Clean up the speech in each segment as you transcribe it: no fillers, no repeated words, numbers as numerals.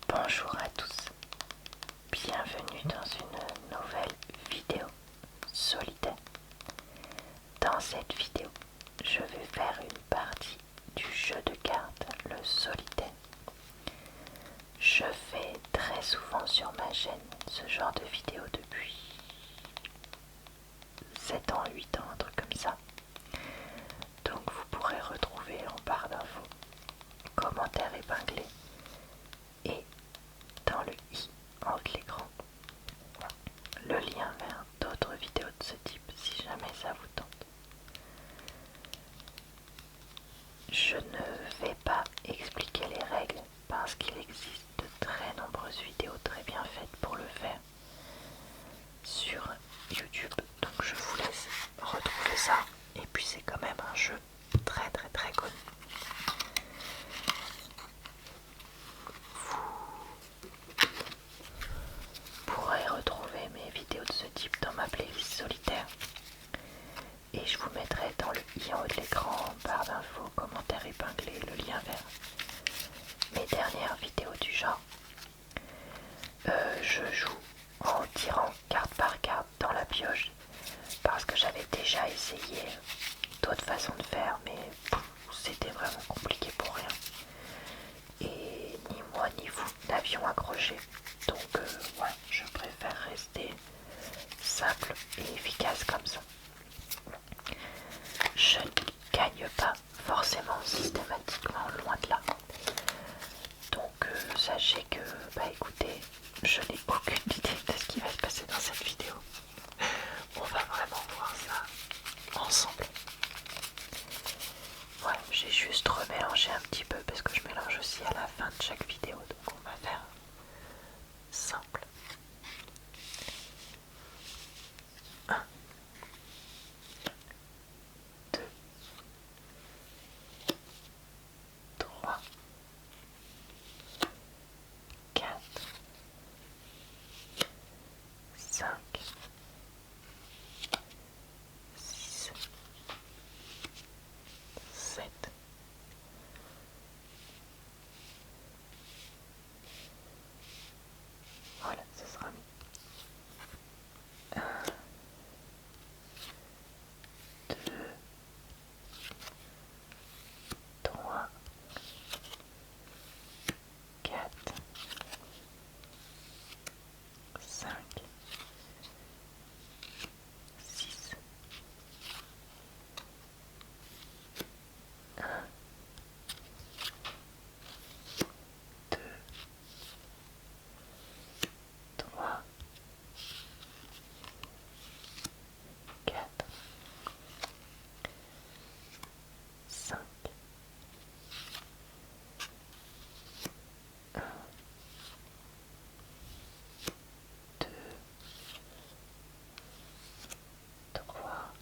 Bonjour à tous, bienvenue dans une nouvelle vidéo solitaire. Dans cette vidéo, je vais faire une partie du jeu de cartes, le solitaire. Je fais très souvent sur ma chaîne ce genre de vidéo depuis 7 ans, 8 ans, un truc comme ça. Donc vous pourrez retrouver en barre d'infos, commentaires épinglés et dans le i en haut de l'écran le lien vers d'autres vidéos de ce type si jamais ça vous tente. Je ne vais pas expliquer les règles parce qu'il existe de très nombreuses vidéos très bien faites pour le faire sur YouTube, donc je vous laisse retrouver ça. Et puis c'est quand même un jeu très connu. Vous pourrez retrouver mes vidéos de ce type dans ma playlist solitaire et je vous mettrai dans le i en haut de l'écran, barre d'infos, commentaires épinglés, le lien vers mes dernières vidéos du genre. Je joue en tirant carte par carte dans la pioche parce que j'avais déjà essayé d'autres façons de faire, mais c'était vraiment compliqué pour rien. Et ni moi ni vous n'avions accroché, donc ouais, je préfère rester simple et efficace comme ça. Je ne gagne pas forcément systématiquement, loin de là. Donc sachez que, écoutez, je n'ai aucune idée de ce qui va se passer dans cette vidéo. On va vraiment voir ça ensemble. Ouais, j'ai juste remélangé un petit peu parce que je mélange aussi à la fin de chaque vidéo. Donc on va faire simple. 1, 2, 3, 4, 5, 6, 7, voilà, ça sera mis. 1, 2, 3, 4, 5, 6, 1, 2, 3, 4, 5, 1, 2, 3,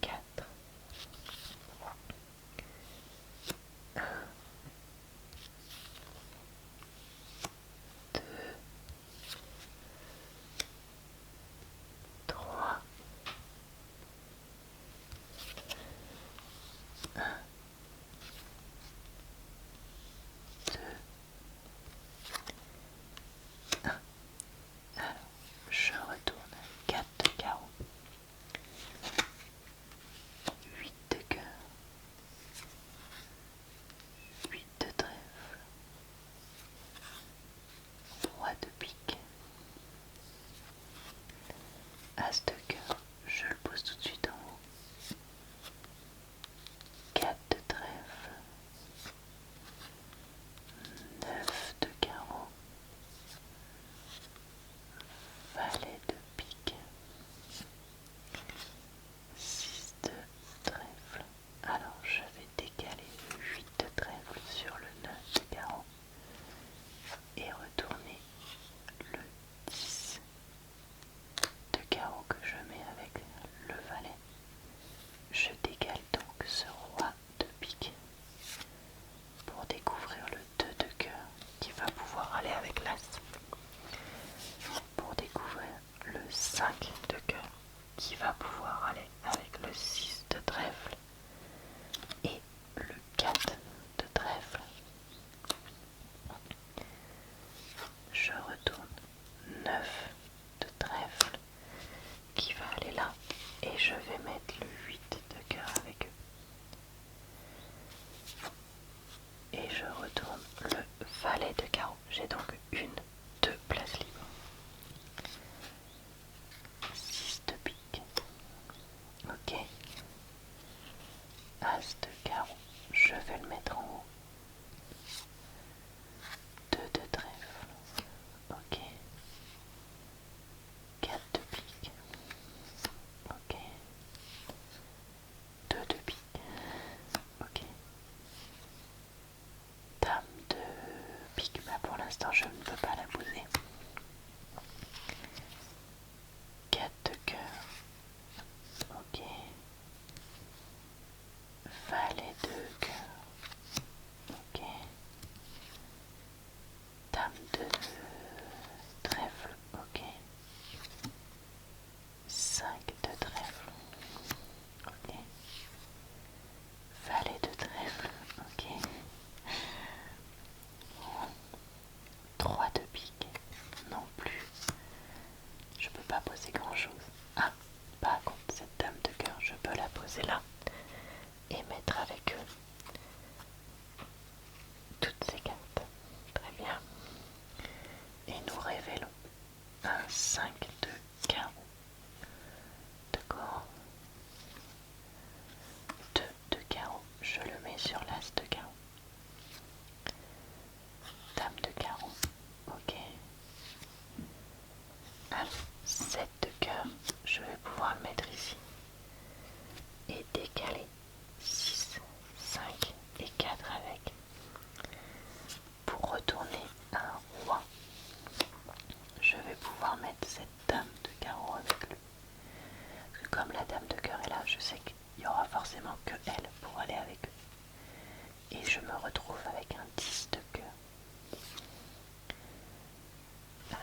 4, 1, 2, 3, 1, 2, 1. Alors, je retourne 4 de carreau, 8 de cœur, 8 de trèfle, roi de pique, as de cœur, je le pose tout de suite en haut, 4 de trèfle, 9 de carreau, valet de pique, 6 de trèfle. Alors je vais décaler le 8 de trèfle sur le 9 de carreau et retourner le 10 de carreau que je mets avec le valet. Je décale donc ce roi de pique pour découvrir le 2 de cœur qui va pouvoir aller avec l'as, pour découvrir le 5 de cœur qui va pouvoir aller avec le 6 de trèfle et le 4 de trèfle. carreau, je vais le mettre en haut. 2 de trèfle, ok. 4 de pique, ok. 2 de pique, ok. Dame de pique, bah pour l'instant je ne peux pas la poser. 4 de cœur, ok. Valet de cœur, ok. Dame de trèfle, ok. 5 de trèfle, ok. Valet de trèfle, ok. 3 de pique, non plus. Je peux pas poser grand chose. Ah, par contre, cette dame de cœur, je peux la poser là et mettre avec eux toutes ces cartes. Très bien. Et nous révélons un 5 de carreau. D'accord. 2 de carreau. Je le mets sur l'as de carreau. Dame de carreau. Ok. Alors, 7 de cœur. Je vais pouvoir le mettre ici. Et décaler 6, 5 et 4 avec. Pour retourner un roi, je vais pouvoir mettre cette dame de carreau avec lui. Parce que comme la dame de cœur est là, je sais qu'il y aura forcément que elle pour aller avec eux. Et je me retrouve avec un 10 de cœur.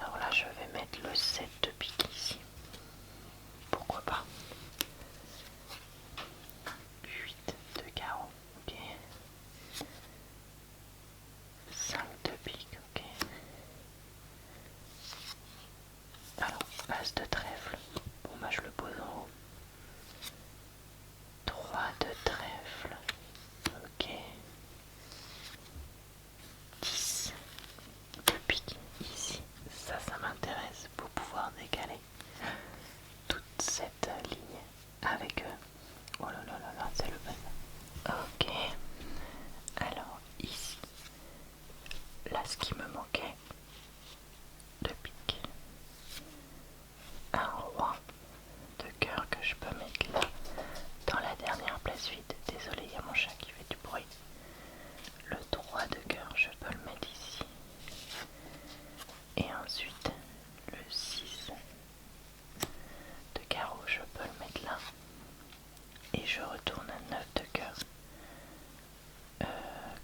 Alors là, je vais mettre le 7 de pique ici. Pourquoi pas. 8 de carreau, ok. 5 de pique, ok. Alors, as de trèfle. Bon, bah, je le pose en haut. 3 de trèfle, ok. 10 de pique ici. Ça m'intéresse pour pouvoir décaler toute cette ligne avec eux. Oh là là là là, c'est le bazar. Ok. Alors, ici, là, ce qui me manquait de pique. Un roi de cœur que je peux mettre là, dans la dernière place vide. Désolé, il y a mon chat qui fait du bruit. Le 3 de cœur, je peux le mettre ici. Et ensuite, le 6 de carreau, je peux le mettre là. Et je retourne un 9 de cœur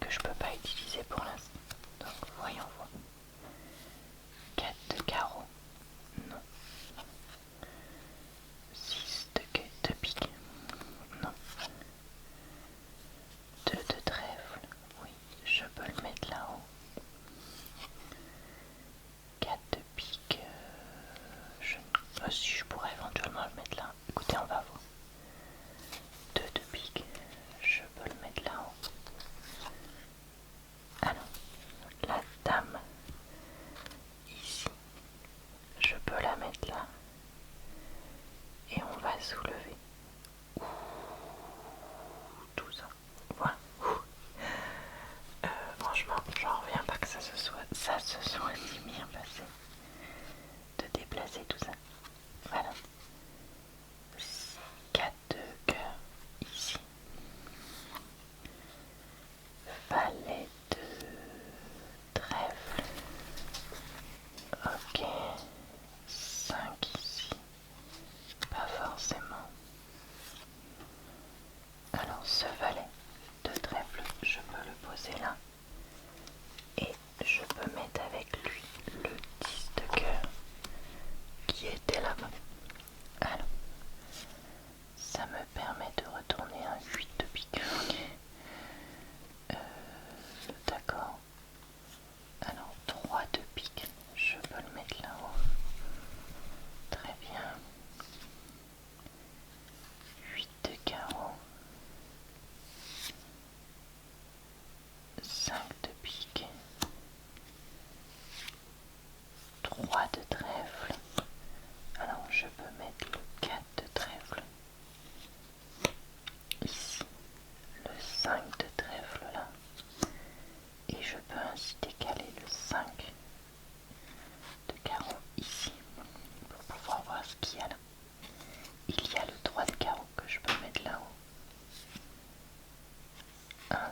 que je peux pas utiliser pour l'instant. Donc, voyons voir. 4 de carreau, non. 6 de pique, non. 2 de trèfle, oui, je peux le mettre là-haut. 4 de pique, si je pourrais éventuellement le mettre là. Écoutez, on va voir. 2 de pique, je peux le mettre là-haut. Alors, la dame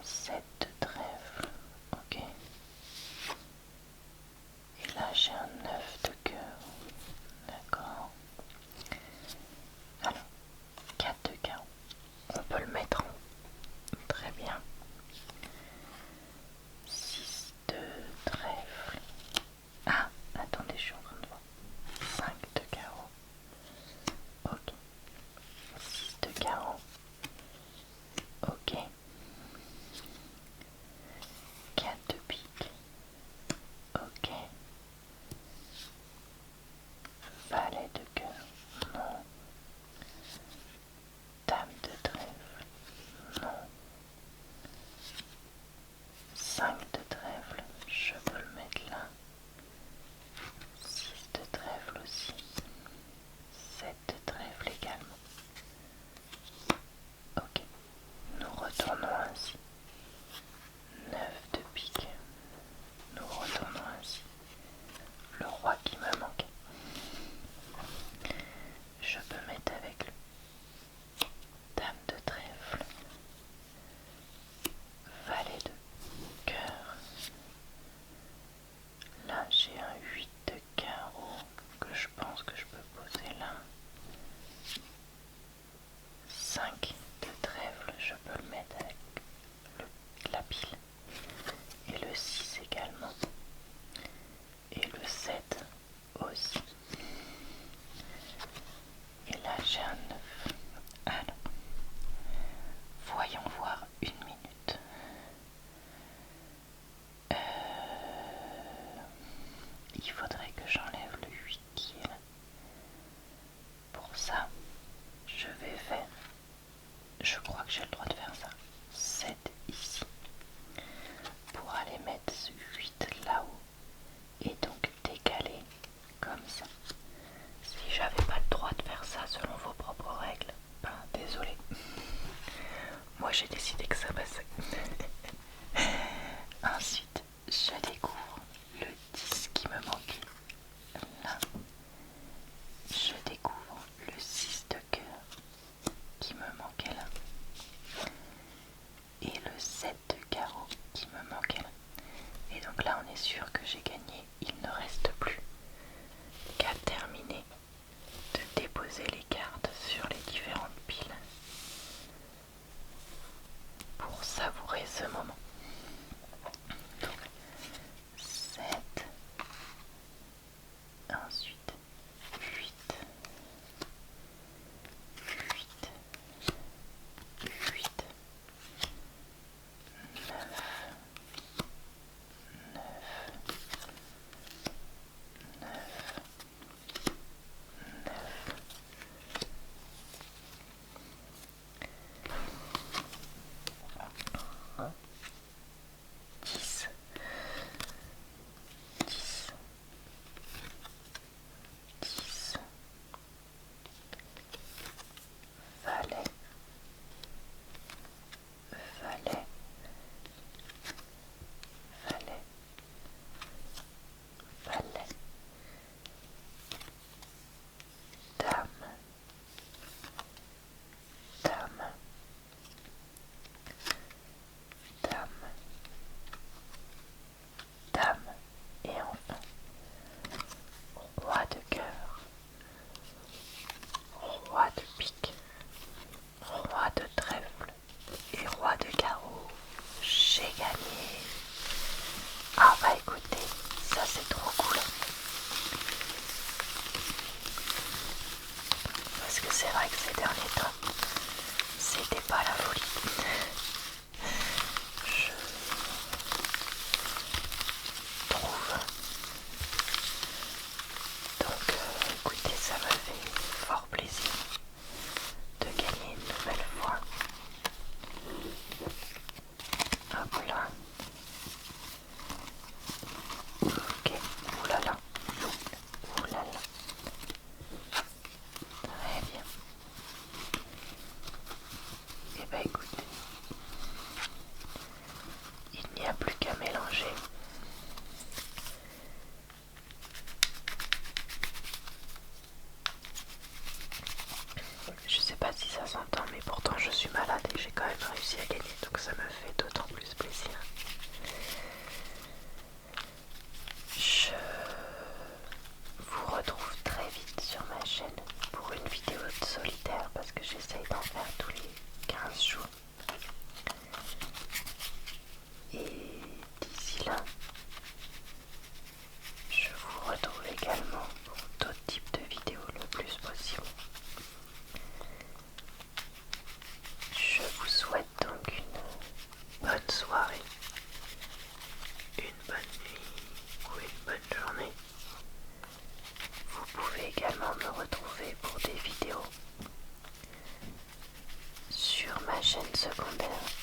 7 de trèfle, ok. Et là j'ai un 9 de cœur, d'accord. Alors, 4 de carreau, on peut le mettre en haut, très bien. 6 de trèfle, ah, attendez, je suis en train de voir. 5 de carreau, ok. 6 de carreau, ok. 4 de pique, ok. Valet de cœur, non. Dame de trèfle, non. 5 de trèfle, je peux le mettre là. 6 de trèfle aussi. 7 de trèfle également. Ok, nous retournons ainsi. 9 de pique. Nous retournons ainsi. Le roi qui me manquait. Je peux mettre avec le dame de trèfle. Valet de cœur. Là j'ai un 8 de carreau que je pense que je peux poser là. 5 de trèfle, je peux le mettre avec la pile. Et le 6 également. Et le 7 aussi. Et là j'ai un 9. Alors, voyons voir une minute. Il faudrait que j'enlève le 8 qui est là. Pour ça, je vais faire, je crois que j'ai le droit de faire ça, 7 ici, pour aller mettre ce 8 là-haut, et donc décaler comme ça. Si j'avais pas le droit de faire ça selon vos propres règles, ben désolé. Moi j'ai décidé que ça passait. Ensuite, je découvre le 10 qui me manquait. Là, je découvre le 6 de cœur qui me manquait là. Et le 7 de carreau qui me manquait là. Et donc là, on est sûr que j'ai gagné. Il ne reste plus qu'à terminer de déposer les cartes sur les différentes piles pour savourer ce moment. Donc 7, ensuite 8, 8, 8, 9, 9, 9, 9. Et d'ici là, je vous retrouve également pour d'autres types de vidéos le plus possible. Je vous souhaite donc une bonne soirée, une bonne nuit ou une bonne journée. Vous pouvez également me retrouver pour des vidéos sur ma chaîne secondaire